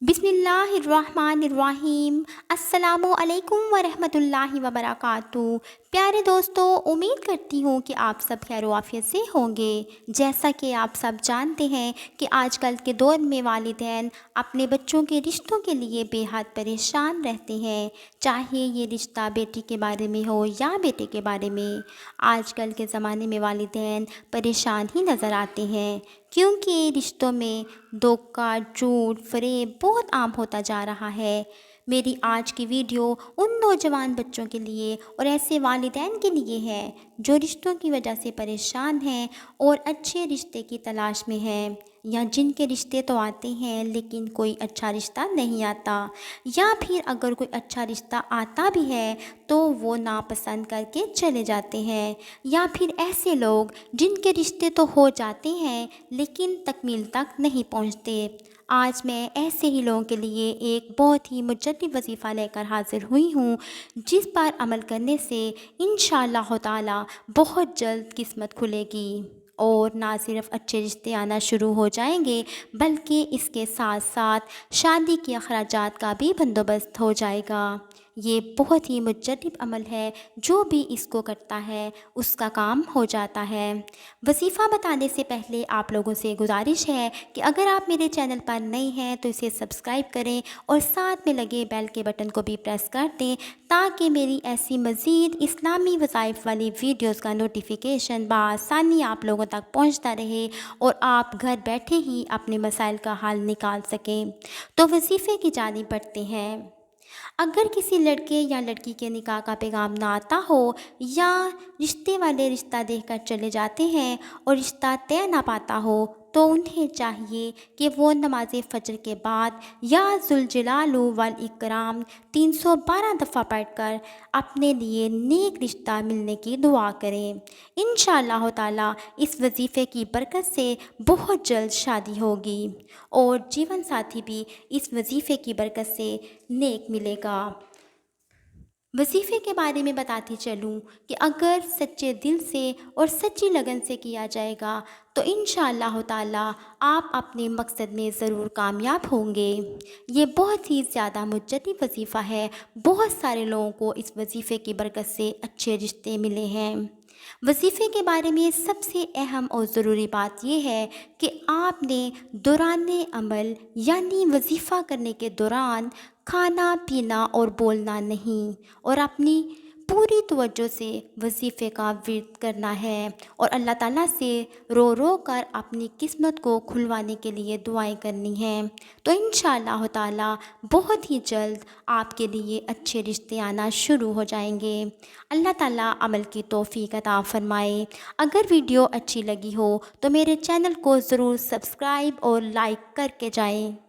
बिस्मिल्लाहिर्रहमानिर्रहीम। अस्सलामु अलैकुम वरहमतुल्लाहि वबरकातुहू। प्यारे दोस्तों, उम्मीद करती हूँ कि आप सब खैर आफियत से होंगे। जैसा कि आप सब जानते हैं कि आजकल के दौर में वालिदैन अपने बच्चों के रिश्तों के लिए बेहद परेशान रहते हैं, चाहे ये रिश्ता बेटी के बारे में हो या बेटे के बारे में। आजकल के ज़माने में वालिदैन परेशान ही नज़र आते हैं, क्योंकि रिश्तों में धोखा, झूठ, फ़रेब बहुत आम होता जा रहा है। मेरी आज की वीडियो उन नौजवान बच्चों के लिए और ऐसे वालिदैन के लिए है जो रिश्तों की वजह से परेशान हैं और अच्छे रिश्ते की तलाश में हैं, या जिनके रिश्ते तो आते हैं लेकिन कोई अच्छा रिश्ता नहीं आता, या फिर अगर कोई अच्छा रिश्ता आता भी है तो वो नापसंद करके चले जाते हैं, या फिर ऐसे लोग जिनके रिश्ते तो हो जाते हैं लेकिन तकमील तक नहीं पहुंचते। आज मैं ऐसे ही लोगों के लिए एक बहुत ही मुजद्दिद वजीफ़ा लेकर हाज़िर हुई हूँ, जिस पर अमल करने से इंशाअल्लाह ताला बहुत जल्द किस्मत खुलेगी और ना सिर्फ अच्छे रिश्ते आना शुरू हो जाएंगे, बल्कि इसके साथ साथ शादी के अखराजात का भी बंदोबस्त हो जाएगा। ये बहुत ही मुजद्दिद अमल है, जो भी इसको करता है उसका काम हो जाता है। वजीफ़ा बताने से पहले आप लोगों से गुजारिश है कि अगर आप मेरे चैनल पर नए हैं तो इसे सब्सक्राइब करें और साथ में लगे बेल के बटन को भी प्रेस कर दें, ताकि मेरी ऐसी मज़ीद इस्लामी वज़ाइफ वाली वीडियोस का नोटिफिकेशन बआसानी आप लोगों तक पहुंचता रहे और आप घर बैठे ही अपने मसाइल का हल निकाल सकें। तो वजीफ़े की जानिब बढ़ते हैं। अगर किसी लड़के या लड़की के निकाह का पैगाम ना आता हो, या रिश्ते वाले रिश्ता देखकर चले जाते हैं और रिश्ता तय ना पाता हो, तो उन्हें चाहिए कि वो नमाज फ़जर के बाद या ज़ुल-जलालु वल इकराम 312 दफ़ा पढ़कर अपने लिए नेक रिश्ता मिलने की दुआ करें। इंशाअल्लाह ताला इस वजीफ़े की बरकत से बहुत जल्द शादी होगी और जीवन साथी भी इस वजीफ़े की बरकत से नेक मिलेगा। वजीफ़े के बारे में बताती चलूँ कि अगर सच्चे दिल से और सच्ची लगन से किया जाएगा तो इंशाअल्लाह ताला आप अपने मकसद में ज़रूर कामयाब होंगे। ये बहुत ही ज़्यादा मुजद्दिद वजीफ़ा है। बहुत सारे लोगों को इस वजीफ़े की बरकत से अच्छे रिश्ते मिले हैं। वजीफ़े के बारे में सबसे अहम और ज़रूरी बात यह है कि आपने दौराने अमल यानी वजीफ़ा करने के दौरान खाना पीना और बोलना नहीं, और अपनी पूरी तवज्जो से वजीफ़े का विर्द करना है और अल्लाह ताला से रो रो कर अपनी किस्मत को खुलवाने के लिए दुआएं करनी हैं। तो इंशाअल्लाह ताला बहुत ही जल्द आपके लिए अच्छे रिश्ते आना शुरू हो जाएंगे। अल्लाह ताला अमल की तौफीक अता फरमाए। अगर वीडियो अच्छी लगी हो तो मेरे चैनल को ज़रूर सब्सक्राइब और लाइक करके जाएं।